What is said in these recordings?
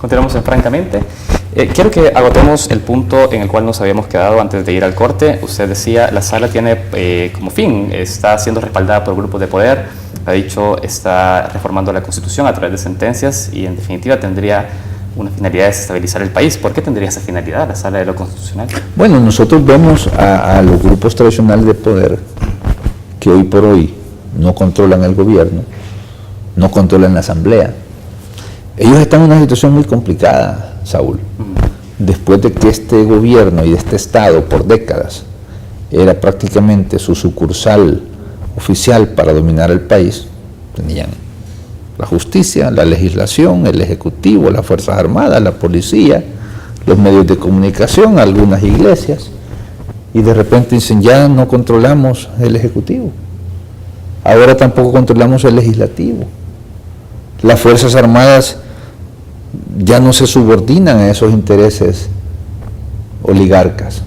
Continuamos en Francamente. Quiero que agotemos el punto en el cual nos habíamos quedado antes de ir al corte. Usted decía, la sala tiene como fin, está siendo respaldada por grupos de poder, ha dicho, está reformando la Constitución a través de sentencias y en definitiva tendría una finalidad de desestabilizar el país. ¿Por qué tendría esa finalidad la sala de lo constitucional? Bueno, nosotros vemos a los grupos tradicionales de poder que hoy por hoy no controlan el gobierno, no controlan la asamblea. Ellos están en una situación muy complicada, Saúl. Después de que este gobierno y este Estado por décadas era prácticamente su sucursal oficial para dominar el país, tenían la justicia, la legislación, el ejecutivo, las fuerzas armadas, la policía, los medios de comunicación, algunas iglesias, y de repente dicen, ya no controlamos el ejecutivo, ahora tampoco controlamos el legislativo, las fuerzas armadas ya no se subordinan a esos intereses oligarcas.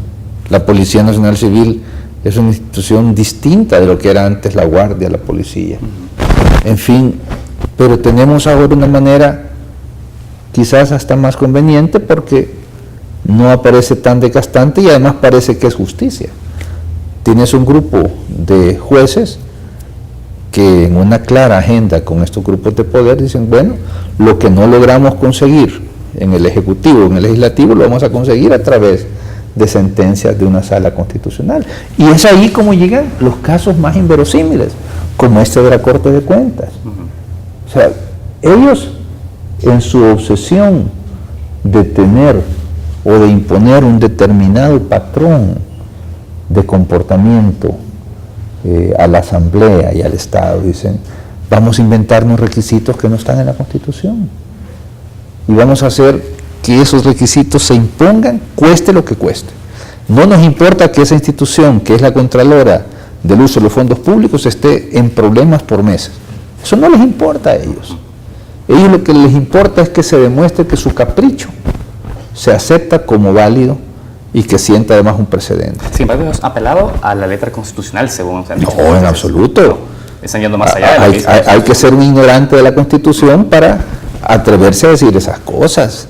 La Policía Nacional Civil es una institución distinta de lo que era antes la Guardia, la Policía. En fin, pero tenemos ahora una manera quizás hasta más conveniente porque no aparece tan desgastante y además parece que es justicia. Tienes un grupo de jueces que en una clara agenda con estos grupos de poder dicen, bueno, lo que no logramos conseguir en el Ejecutivo, en el Legislativo, lo vamos a conseguir a través de sentencias de una sala constitucional. Y es ahí como llegan los casos más inverosímiles, como este de la Corte de Cuentas. O sea, ellos en su obsesión de tener o de imponer un determinado patrón de comportamiento a la Asamblea y al Estado, dicen, vamos a inventarnos requisitos que no están en la Constitución y vamos a hacer que esos requisitos se impongan, cueste lo que cueste. No nos importa que esa institución, que es la Contralora del uso de los fondos públicos, esté en problemas por meses. Eso no les importa a ellos. Ellos lo que les importa es que se demuestre que su capricho se acepta como válido y que sienta además un precedente. Sin embargo, ellos han apelado a la letra constitucional, según se han dicho. No, en absoluto. Están yendo más allá de la misma. Hay que ser un ignorante de la Constitución para atreverse a decir esas cosas.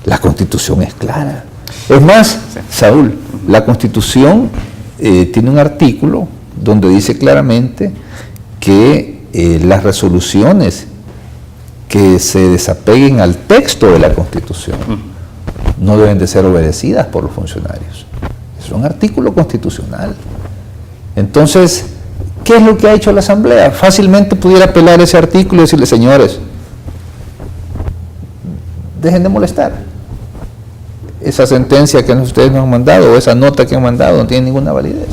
La Constitución es clara. Es más, sí. Saúl, la Constitución tiene un artículo donde dice claramente que las resoluciones que se desapeguen al texto de la Constitución no deben de ser obedecidas por los funcionarios. Es un artículo constitucional. Entonces, ¿qué es lo que ha hecho la Asamblea? Fácilmente pudiera apelar ese artículo y decirle, señores, dejen de molestar. Esa sentencia que ustedes nos han mandado, o esa nota que han mandado, no tiene ninguna validez.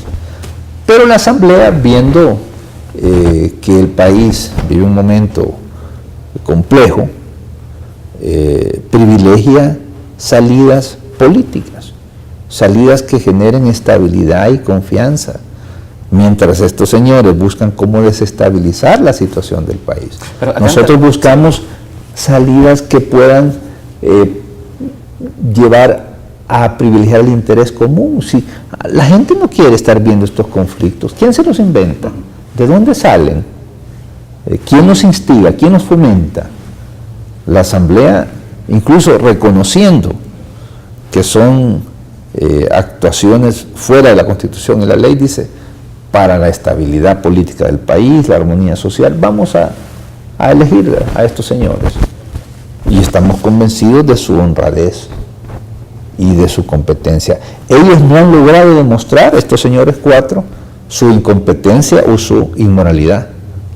Pero la Asamblea, viendo que el país vive un momento complejo, privilegia salidas políticas, salidas que generen estabilidad y confianza, mientras estos señores buscan cómo desestabilizar la situación del país. Nosotros buscamos salidas que puedan llevar a privilegiar el interés común. Si la gente no quiere estar viendo estos conflictos, ¿quién se los inventa? ¿De dónde salen? ¿Quién nos instiga? ¿Quién nos fomenta? La Asamblea, incluso reconociendo que son actuaciones fuera de la Constitución y la ley, dice, para la estabilidad política del país, la armonía social, vamos a elegir a estos señores. Y estamos convencidos de su honradez y de su competencia. Ellos no han logrado demostrar, estos señores cuatro, su incompetencia o su inmoralidad.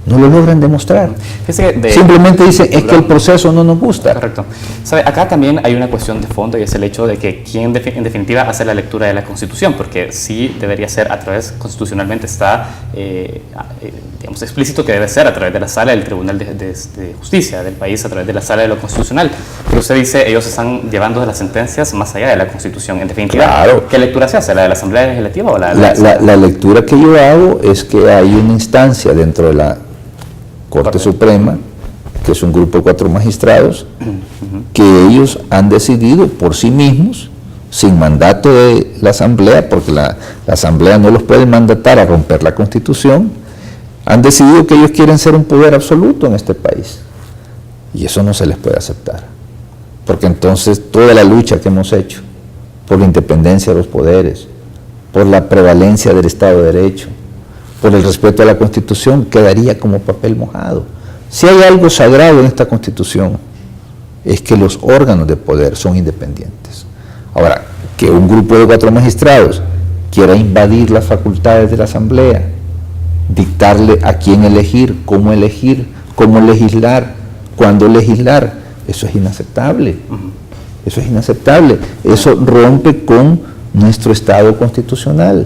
No lo logran demostrar. Simplemente dicen, es que el proceso no nos gusta. Correcto. ¿Sabe? Acá también hay una cuestión de fondo y es el hecho de que quién en definitiva hace la lectura de la Constitución, porque sí debería ser a través, constitucionalmente está digamos, explícito que debe ser a través de la sala del Tribunal de Justicia del país, a través de la sala de lo constitucional. Pero usted dice, ellos están llevando las sentencias más allá de la Constitución. En definitiva, claro. ¿Qué lectura se hace? ¿La de la Asamblea Legislativa o la lectura que yo hago es que hay una instancia dentro de la Corte Suprema, que es un grupo de 4 magistrados, que ellos han decidido por sí mismos, sin mandato de la Asamblea, porque la Asamblea no los puede mandatar a romper la Constitución, han decidido que ellos quieren ser un poder absoluto en este país. Y eso no se les puede aceptar. porque entonces toda la lucha que hemos hecho por la independencia de los poderes, por la prevalencia del Estado de Derecho, por el respeto a la Constitución, quedaría como papel mojado. Si hay algo sagrado en esta Constitución, es que los órganos de poder son independientes. Ahora, que un grupo de 4 magistrados quiera invadir las facultades de la Asamblea, dictarle a quién elegir, cómo legislar, cuándo legislar, eso es inaceptable. Eso es inaceptable. Eso rompe con nuestro Estado constitucional.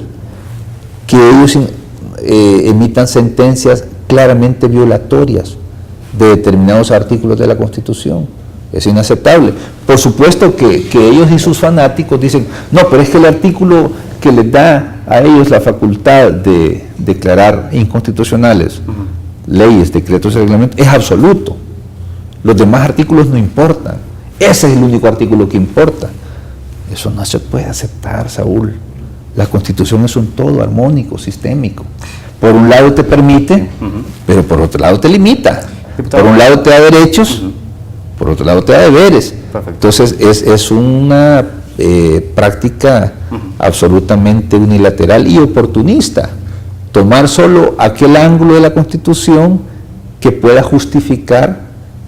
Que ellos emitan sentencias claramente violatorias de determinados artículos de la Constitución. Es inaceptable. Por supuesto que ellos y sus fanáticos dicen, no, pero es que el artículo que les da a ellos la facultad de declarar inconstitucionales leyes, decretos y reglamentos es absoluto. Los demás artículos no importan. Ese es el único artículo que importa. Eso no se puede aceptar, Saúl. La Constitución es un todo armónico, sistémico. Por un lado te permite, pero por otro lado te limita. Por un lado te da derechos, por otro lado te da deberes. Perfecto. Entonces es una práctica absolutamente unilateral y oportunista. Tomar solo aquel ángulo de la Constitución que pueda justificar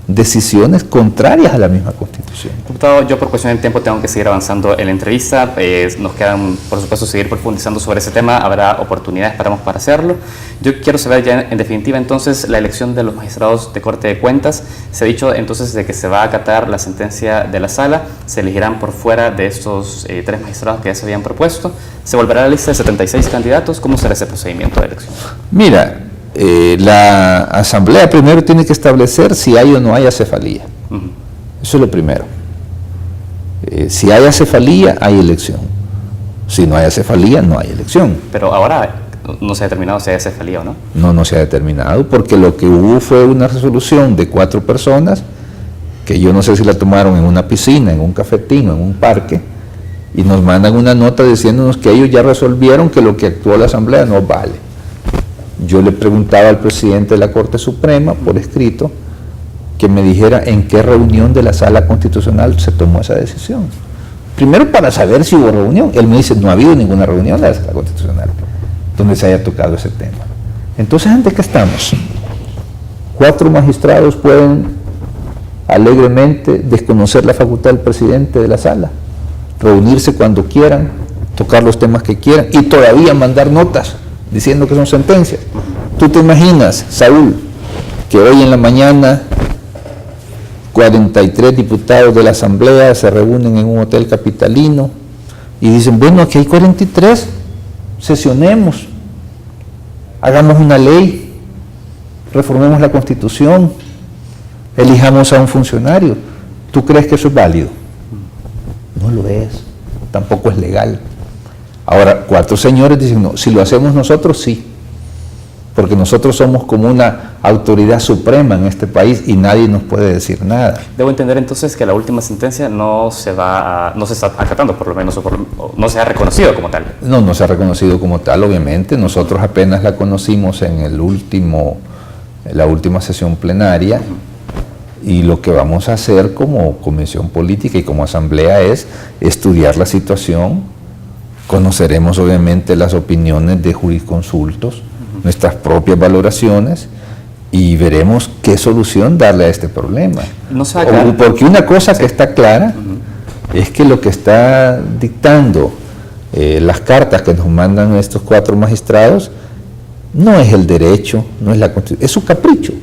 decisiones contrarias a la misma Constitución. Diputado, yo por cuestión de tiempo tengo que seguir avanzando en la entrevista. Nos quedan, por supuesto, seguir profundizando sobre ese tema. Habrá oportunidades para hacerlo. Yo quiero saber ya, en definitiva, entonces, la elección de los magistrados de Corte de Cuentas. Se ha dicho entonces de que se va a acatar la sentencia de la Sala. Se elegirán por fuera de estos 3 magistrados que ya se habían propuesto. Se volverá a la lista de 76 candidatos. ¿Cómo será ese procedimiento de elección? Mira, la Asamblea primero tiene que establecer si hay o no hay acefalía. Eso es lo primero. Si hay acefalía, hay elección. Si no hay acefalía, no hay elección. Pero ahora no se ha determinado si hay acefalía o no. No se ha determinado, porque lo que hubo fue una resolución de 4 personas, que yo no sé si la tomaron en una piscina, en un cafetín o en un parque, y nos mandan una nota diciéndonos que ellos ya resolvieron que lo que actuó la Asamblea no vale. Yo le preguntaba al presidente de la Corte Suprema, por escrito, que me dijera en qué reunión de la Sala Constitucional se tomó esa decisión. Primero para saber si hubo reunión. Él me dice, no ha habido ninguna reunión de la Sala Constitucional donde se haya tocado ese tema. Entonces, ¿ante qué estamos? 4 magistrados pueden alegremente desconocer la facultad del presidente de la Sala, reunirse cuando quieran, tocar los temas que quieran y todavía mandar notas diciendo que son sentencias. ¿Tú te imaginas, Saúl, que hoy en la mañana 43 diputados de la Asamblea se reúnen en un hotel capitalino y dicen, bueno, aquí hay 43, sesionemos, hagamos una ley, reformemos la Constitución, elijamos a un funcionario? ¿Tú crees que eso es válido? No lo es, tampoco es legal. Ahora, 4 señores dicen, no, si lo hacemos nosotros, sí, porque nosotros somos como una autoridad suprema en este país y nadie nos puede decir nada. Debo entender entonces que la última sentencia no se está acatando, por lo menos, o no se ha reconocido como tal. No se ha reconocido como tal, obviamente. Nosotros apenas la conocimos en la última sesión plenaria, y lo que vamos a hacer como comisión política y como asamblea es estudiar la situación. Conoceremos obviamente las opiniones de jurisconsultos, nuestras propias valoraciones, y veremos qué solución darle a este problema. Porque una cosa que está clara es que lo que está dictando las cartas que nos mandan estos 4 magistrados no es el derecho, no es la Constitución, es su capricho,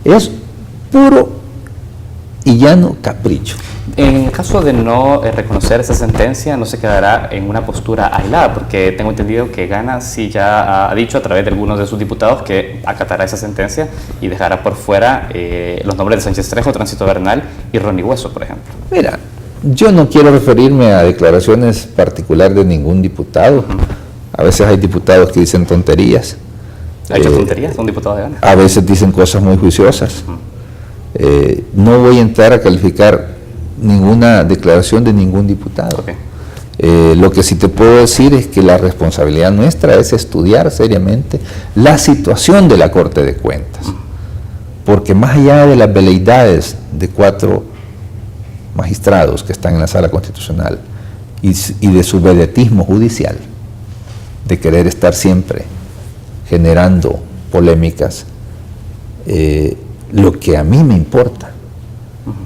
es puro y llano capricho. En el caso de no reconocer esa sentencia, no se quedará en una postura aislada, porque tengo entendido que Gana sí ya ha dicho a través de algunos de sus diputados que acatará esa sentencia y dejará por fuera los nombres de Sánchez Trejo, Tránsito Bernal y Ronnie Hueso, por ejemplo. Mira, yo no quiero referirme a declaraciones particulares de ningún diputado. A veces hay diputados que dicen tonterías. ¿Ha hecho tonterías? ¿Son diputados de Gana? A veces dicen cosas muy juiciosas. No voy a entrar a calificar ninguna declaración de ningún diputado. Okay. Lo que sí te puedo decir es que la responsabilidad nuestra es estudiar seriamente la situación de la Corte de Cuentas, porque más allá de las veleidades de 4 magistrados que están en la sala constitucional y de su vedetismo judicial, de querer estar siempre generando polémicas, lo que a mí me importa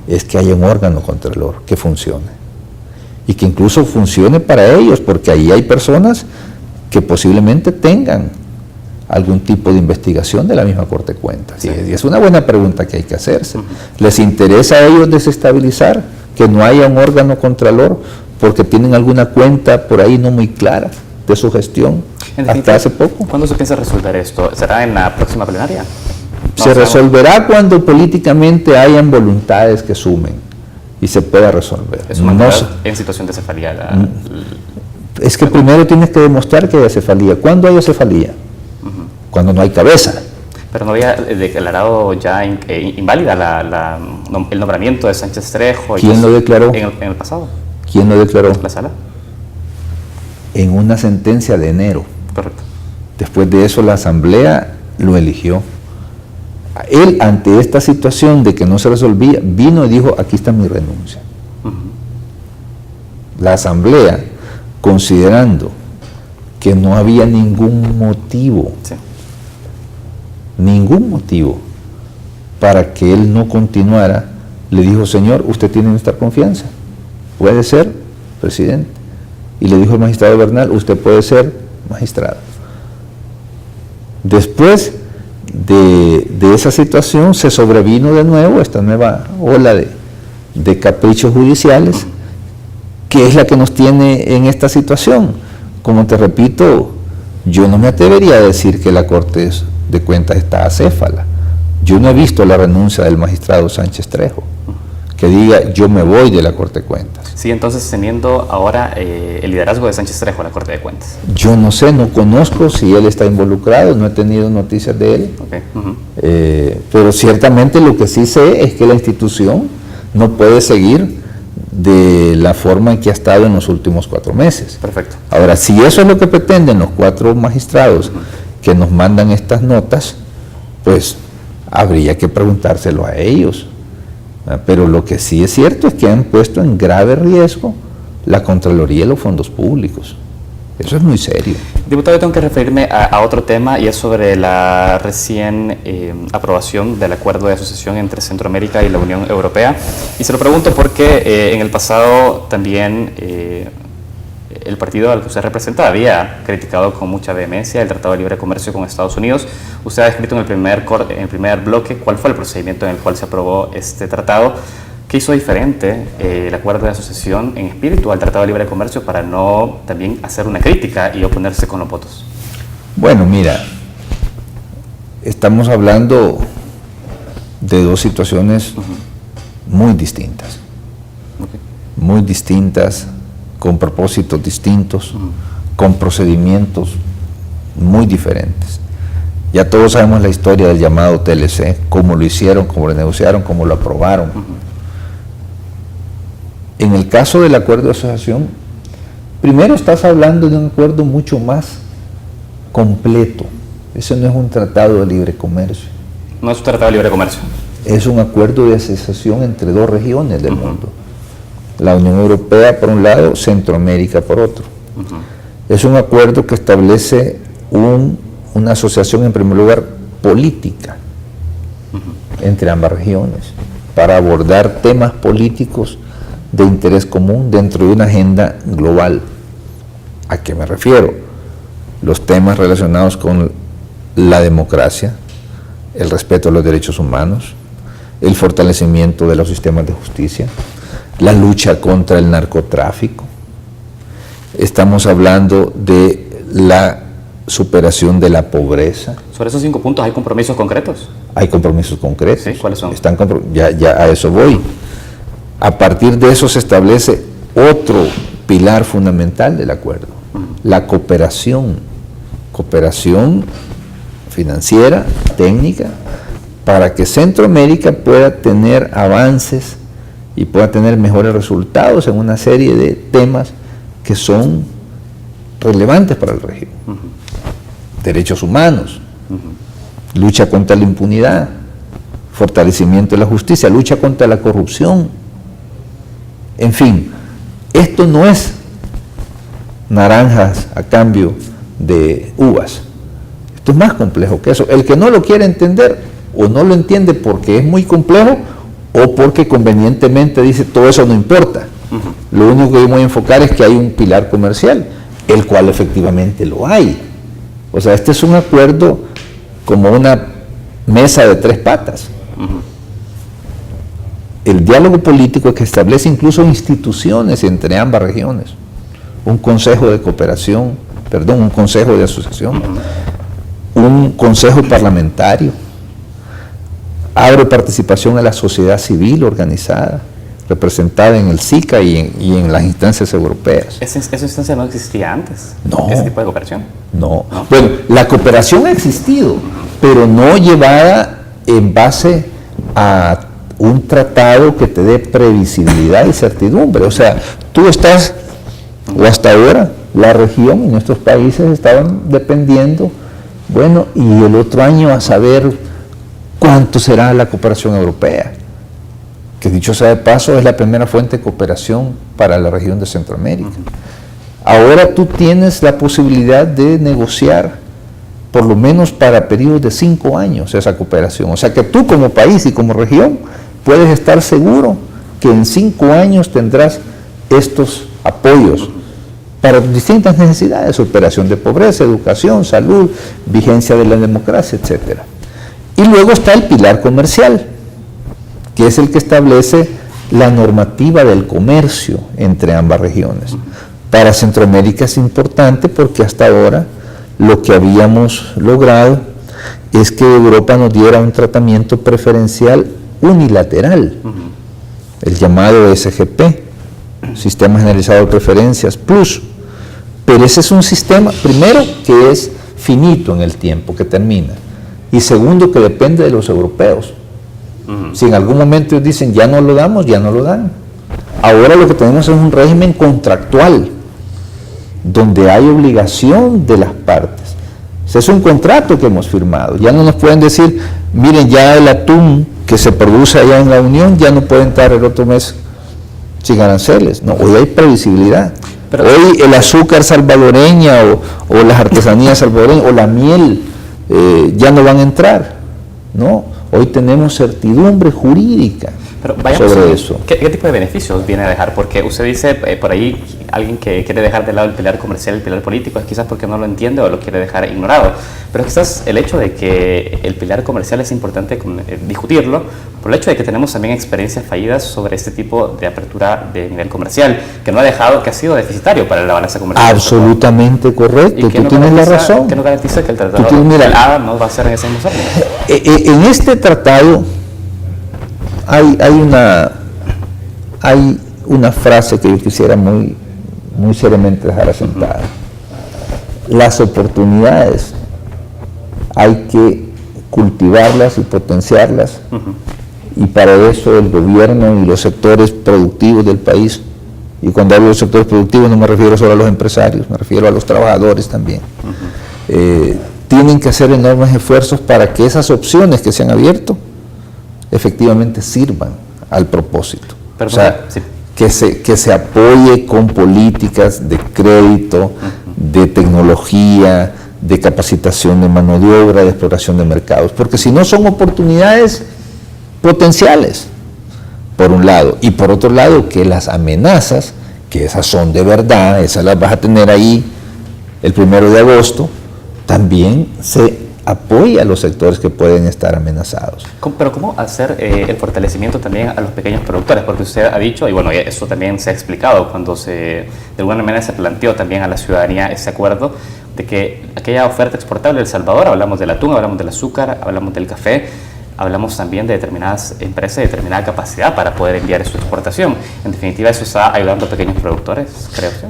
es que haya un órgano contralor que funcione y que incluso funcione para ellos, porque ahí hay personas que posiblemente tengan algún tipo de investigación de la misma Corte de Cuentas. Sí. Y es una buena pregunta que hay que hacerse. ¿Les interesa a ellos desestabilizar que no haya un órgano contralor porque tienen alguna cuenta por ahí no muy clara de su gestión hasta hace poco? ¿Cuándo se piensa resolver esto? ¿Será en la próxima plenaria? Se resolverá cuando políticamente hayan voluntades que sumen y se pueda resolver. Es una en situación de cefalía. Es que primero tienes que demostrar que hay cefalía. ¿Cuándo hay cefalía? Cuando no hay cabeza. Pero no había declarado ya inválida el nombramiento de Sánchez Trejo. ¿Quién lo declaró? En el pasado. ¿Quién lo declaró? La sala. En una sentencia de enero. Correcto. Después de eso la Asamblea lo eligió. Él, ante esta situación de que no se resolvía, vino y dijo, aquí está mi renuncia. La Asamblea, considerando que no había ningún motivo, ningún motivo para que él no continuara, le dijo, señor, usted tiene nuestra confianza, puede ser presidente. Y le dijo el magistrado Bernal, usted puede ser magistrado. Después de esa situación se sobrevino de nuevo esta nueva ola de caprichos judiciales, que es la que nos tiene en esta situación. Como te repito, yo no me atrevería a decir que la Corte de Cuentas está acéfala. Yo no he visto la renuncia del magistrado Sánchez Trejo, que diga yo me voy de la Corte de Cuentas. Sí, entonces teniendo ahora el liderazgo de Sánchez Trejo en la Corte de Cuentas. Yo no sé, no conozco si él está involucrado, no he tenido noticias de él. Okay. Pero ciertamente lo que sí sé es que la institución no puede seguir de la forma en que ha estado en los últimos 4 meses. Perfecto. Ahora, si eso es lo que pretenden los 4 magistrados que nos mandan estas notas, pues habría que preguntárselo a ellos. Pero lo que sí es cierto es que han puesto en grave riesgo la Contraloría y los fondos públicos. Eso es muy serio. Diputado, yo tengo que referirme a otro tema, y es sobre la recién aprobación del acuerdo de asociación entre Centroamérica y la Unión Europea. Y se lo pregunto porque en el pasado también el partido al que usted representa había criticado con mucha vehemencia el Tratado de Libre Comercio con Estados Unidos. Usted ha escrito en el primer bloque cuál fue el procedimiento en el cual se aprobó este tratado. ¿Qué hizo diferente el acuerdo de asociación en espíritu al Tratado de Libre Comercio para no también hacer una crítica y oponerse con los votos? Bueno, mira, estamos hablando de 2 situaciones muy distintas. Muy distintas, con propósitos distintos, con procedimientos muy diferentes. Ya todos sabemos la historia del llamado TLC, cómo lo hicieron, cómo lo negociaron, cómo lo aprobaron. En el caso del acuerdo de asociación, primero estás hablando de un acuerdo mucho más completo. Ese no es un tratado de libre comercio. No es un tratado de libre comercio. Es un acuerdo de asociación entre 2 regiones del mundo. La Unión Europea por un lado, Centroamérica por otro. Es un acuerdo que establece una asociación en primer lugar política entre ambas regiones para abordar temas políticos de interés común dentro de una agenda global. ¿A qué me refiero? Los temas relacionados con la democracia, el respeto a los derechos humanos, el fortalecimiento de los sistemas de justicia, la lucha contra el narcotráfico. Estamos hablando de la superación de la pobreza. Sobre esos 5 puntos, ¿hay compromisos concretos? Hay compromisos concretos. ¿Sí? ¿Cuáles son? Ya a eso voy. A partir de eso se establece otro pilar fundamental del acuerdo, la cooperación financiera, técnica, para que Centroamérica pueda tener avances y pueda tener mejores resultados en una serie de temas que son relevantes para la región. Derechos humanos, lucha contra la impunidad, fortalecimiento de la justicia, lucha contra la corrupción. En fin, esto no es naranjas a cambio de uvas. Esto es más complejo que eso. El que no lo quiere entender o no lo entiende porque es muy complejo o porque convenientemente dice todo eso no importa. Lo único que voy a enfocar es que hay un pilar comercial, el cual efectivamente lo hay. O sea, este es un acuerdo como una mesa de 3 patas. El diálogo político que establece incluso instituciones entre ambas regiones, un consejo de cooperación, un consejo de asociación, un consejo parlamentario, abre participación a la sociedad civil organizada, representada en el SICA y en las instancias europeas. ¿Esa instancia no existía antes? No. ¿Ese tipo de cooperación? No. Bueno, la cooperación ha existido, pero no llevada en base a un tratado que te dé previsibilidad y certidumbre. O sea, tú estás, o hasta ahora, la región y nuestros países estaban dependiendo, bueno, y el otro año a saber cuánto será la cooperación europea, que dicho sea de paso es la primera fuente de cooperación para la región de Centroamérica. Ahora tú tienes la posibilidad de negociar por lo menos para periodos de 5 años esa cooperación. O sea que tú como país y como región puedes estar seguro que en 5 años tendrás estos apoyos para distintas necesidades: superación de pobreza, educación, salud, vigencia de la democracia, etc. Y luego está el pilar comercial, que es el que establece la normativa del comercio entre ambas regiones. Para Centroamérica es importante porque hasta ahora lo que habíamos logrado es que Europa nos diera un tratamiento preferencial unilateral, el llamado SGP, Sistema Generalizado de Preferencias Plus. Pero ese es un sistema, primero, que es finito en el tiempo, que termina, y segundo, que depende de los europeos. Si en algún momento ellos dicen ya no lo damos, ya no lo dan. Ahora lo que tenemos es un régimen contractual, donde hay obligación de las partes. Ese es un contrato que hemos firmado. Ya no nos pueden decir, miren, ya el atún que se produce allá en la Unión ya no puede entrar el otro mes sin aranceles. No, hoy hay previsibilidad. Pero hoy el azúcar salvadoreña o las artesanías salvadoreñas o la miel ya no van a entrar, ¿no? Hoy tenemos certidumbre jurídica sobre eso. ¿Qué tipo de beneficios viene a dejar? Porque usted dice, por ahí, alguien que quiere dejar de lado el pilar comercial, el pilar político, es quizás porque no lo entiende o lo quiere dejar ignorado. Pero quizás el hecho de que el pilar comercial es importante discutirlo, por el hecho de que tenemos también experiencias fallidas sobre este tipo de apertura de nivel comercial, que no ha dejado, que ha sido deficitario para la balanza comercial. Absolutamente correcto, tú tienes la razón. ¿Qué no garantiza que el tratado del ADA no va a ser en ese mismo término? En este tratado hay una frase que yo quisiera muy seriamente dejar asentada. Las oportunidades hay que cultivarlas y potenciarlas, y para eso el gobierno y los sectores productivos del país, y cuando hablo de sectores productivos no me refiero solo a los empresarios, me refiero a los trabajadores también, tienen que hacer enormes esfuerzos para que esas opciones que se han abierto efectivamente sirvan al propósito. Pero, o sea, sí, que se apoye con políticas de crédito, de tecnología, de capacitación de mano de obra, de exploración de mercados, porque si no son oportunidades potenciales, por un lado, y por otro lado que las amenazas, que esas son de verdad, esas las vas a tener ahí el 1 de agosto, también se apoya a los sectores que pueden estar amenazados. Pero ¿cómo hacer el fortalecimiento también a los pequeños productores? Porque usted ha dicho, y bueno, eso también se ha explicado cuando de alguna manera se planteó también a la ciudadanía ese acuerdo de que aquella oferta exportable de El Salvador, hablamos del atún, hablamos del azúcar, hablamos del café, hablamos también de determinadas empresas, de determinada capacidad para poder enviar su exportación. En definitiva, eso está ayudando a pequeños productores, creo usted.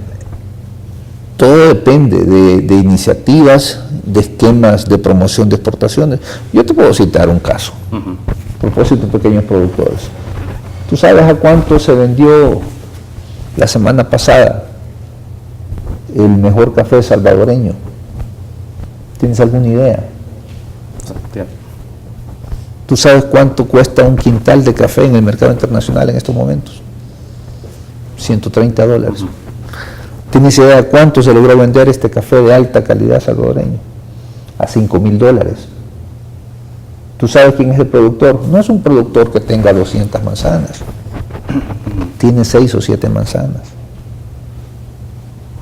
Todo depende de iniciativas, de esquemas de promoción de exportaciones. Yo te puedo citar un caso, a propósito de pequeños productores. ¿Tú sabes a cuánto se vendió la semana pasada el mejor café salvadoreño? ¿Tienes alguna idea? ¿Tú sabes cuánto cuesta un quintal de café en el mercado internacional en estos momentos? $130. ¿Tienes idea de cuánto se logró vender este café de alta calidad salvadoreño? A $5,000. ¿Tú sabes quién es el productor? No es un productor que tenga 200 manzanas. Tiene 6 o 7 manzanas.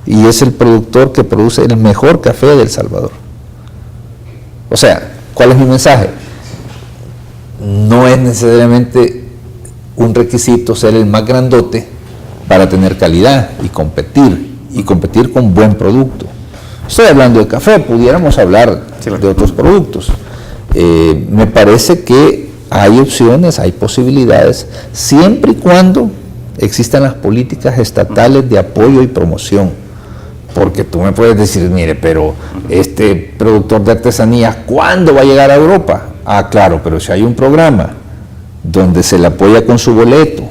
Y es el productor que produce el mejor café de El Salvador. O sea, ¿cuál es mi mensaje? No es necesariamente un requisito ser el más grandote para tener calidad y competir con buen producto. Estoy hablando de café, pudiéramos hablar de otros productos. Me parece que hay opciones, hay posibilidades, siempre y cuando existan las políticas estatales de apoyo y promoción. Porque tú me puedes decir, mire, pero este productor de artesanías, ¿cuándo va a llegar a Europa? Ah, claro, pero si hay un programa donde se le apoya con su boleto,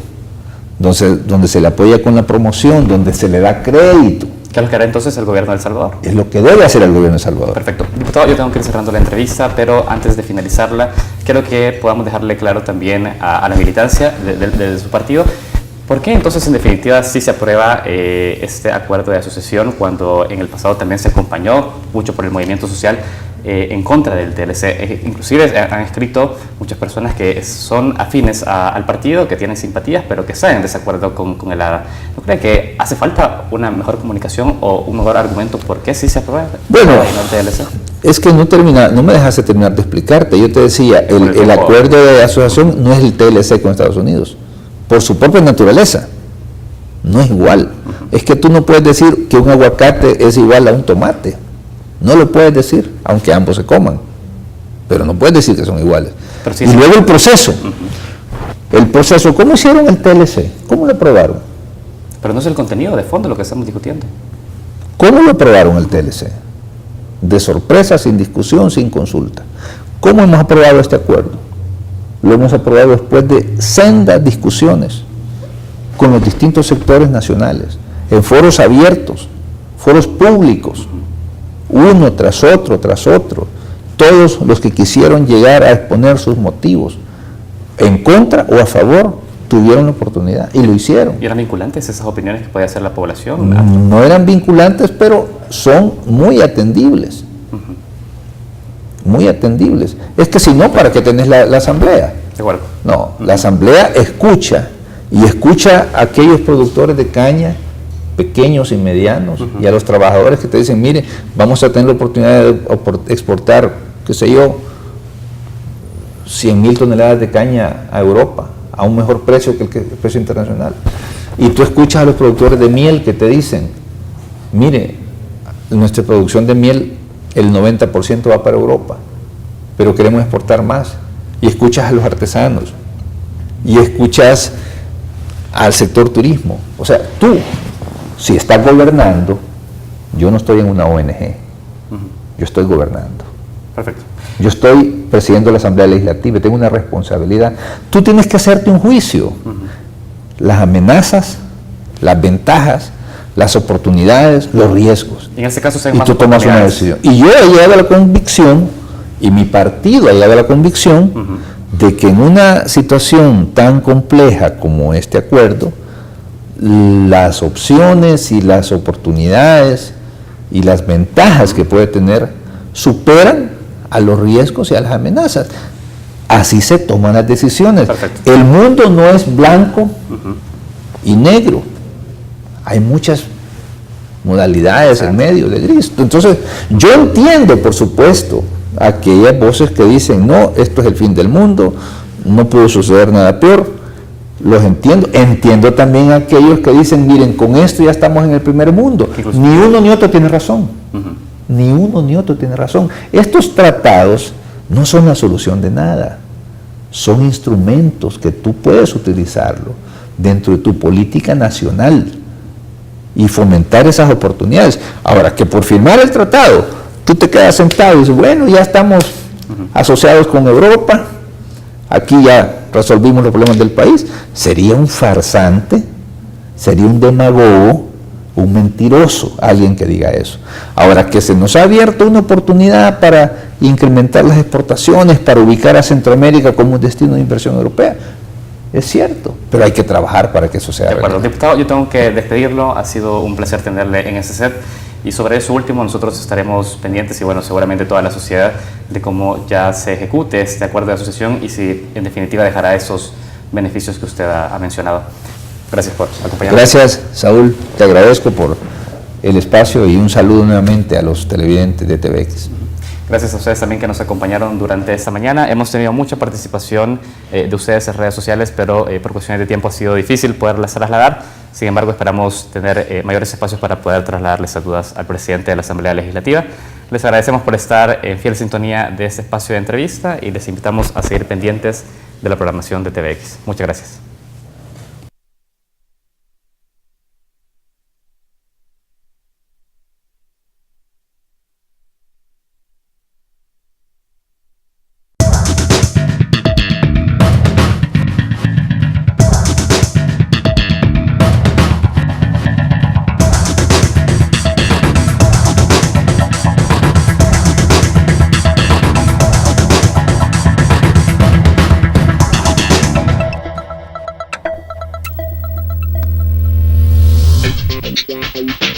donde se le apoya con la promoción, donde se le da crédito. ¿Qué es lo que hará entonces el gobierno de El Salvador? Es lo que debe hacer el gobierno de El Salvador. Perfecto. Diputado, yo tengo que ir cerrando la entrevista, pero antes de finalizarla, quiero que podamos dejarle claro también a la militancia de su partido, ¿por qué entonces en definitiva sí se aprueba este acuerdo de asociación cuando en el pasado también se acompañó mucho por el movimiento social en contra del TLC? Inclusive han escrito muchas personas que son afines al partido, que tienen simpatías, pero que están en desacuerdo con el ADA. ¿No cree que hace falta una mejor comunicación o un mejor argumento por qué sí se aprueba bueno, el TLC? Es que no me dejaste terminar de explicarte. Yo te decía, el acuerdo de asociación no es el TLC con Estados Unidos. Por su propia naturaleza, no es igual. Es que tú no puedes decir que un aguacate es igual a un tomate. No lo puedes decir, aunque ambos se coman. Pero no puedes decir que son iguales. Sí, y luego el proceso. El proceso, ¿cómo hicieron el TLC? ¿Cómo lo aprobaron? Pero no es el contenido de fondo lo que estamos discutiendo. ¿Cómo lo aprobaron el TLC? De sorpresa, sin discusión, sin consulta. ¿Cómo hemos aprobado este acuerdo? Lo hemos aprobado después de sendas discusiones con los distintos sectores nacionales, en foros abiertos, foros públicos, uno tras otro, todos los que quisieron llegar a exponer sus motivos, en contra o a favor, tuvieron la oportunidad y lo hicieron. ¿Y eran vinculantes esas opiniones que podía hacer la población? No eran vinculantes, pero son muy atendibles. Muy atendibles. Es que si no, ¿para qué tenés la asamblea? De acuerdo. No, la asamblea escucha, y escucha a aquellos productores de caña, pequeños y medianos, y a los trabajadores que te dicen, mire, vamos a tener la oportunidad de exportar, qué sé yo, 100,000 toneladas de caña a Europa, a un mejor precio que el precio internacional. Y tú escuchas a los productores de miel que te dicen, mire, nuestra producción de miel, el 90% va para Europa, pero queremos exportar más. Y escuchas a los artesanos, y escuchas al sector turismo. O sea, tú, si estás gobernando, yo no estoy en una ONG, yo estoy gobernando. Perfecto. Yo estoy presidiendo la Asamblea Legislativa, tengo una responsabilidad. Tú tienes que hacerte un juicio. Las amenazas, las ventajas, las oportunidades, los riesgos. Y en este caso y tú tomas una decisión. Y yo he llegado a la convicción, y mi partido ha llegado a la convicción, de que en una situación tan compleja como este acuerdo, las opciones y las oportunidades y las ventajas que puede tener superan a los riesgos y a las amenazas. Así se toman las decisiones. Perfecto. El mundo no es blanco y negro. Hay muchas modalidades en medio de gris. Entonces, yo entiendo, por supuesto, aquellas voces que dicen, no, esto es el fin del mundo, no puede suceder nada peor. Los entiendo. Entiendo también a aquellos que dicen, miren, con esto ya estamos en el primer mundo. Ni uno ni otro tiene razón. Ni uno ni otro tiene razón. Estos tratados no son la solución de nada. Son instrumentos que tú puedes utilizarlo dentro de tu política nacional y fomentar esas oportunidades. Ahora, que por firmar el tratado, tú te quedas sentado y dices, bueno, ya estamos asociados con Europa, aquí ya resolvimos los problemas del país. Sería un farsante, sería un demagogo, un mentiroso, alguien que diga eso. Ahora, que se nos ha abierto una oportunidad para incrementar las exportaciones, para ubicar a Centroamérica como un destino de inversión europea, Es cierto, pero hay que trabajar para que eso sea De acuerdo, realidad. diputado, yo tengo que despedirlo. Ha sido un placer tenerle en ese set. Y sobre eso último, nosotros estaremos pendientes, y bueno, seguramente toda la sociedad, de cómo ya se ejecute este acuerdo de asociación y si en definitiva dejará esos beneficios que usted ha mencionado. Gracias por acompañarnos. Gracias, Saúl. Te agradezco por el espacio y un saludo nuevamente a los televidentes de TVX. Gracias a ustedes también que nos acompañaron durante esta mañana. Hemos tenido mucha participación de ustedes en redes sociales, pero por cuestiones de tiempo ha sido difícil poderlas trasladar. Sin embargo, esperamos tener mayores espacios para poder trasladarles esas dudas al presidente de la Asamblea Legislativa. Les agradecemos por estar en fiel sintonía de este espacio de entrevista y les invitamos a seguir pendientes de la programación de TVX. Muchas gracias. Yeah.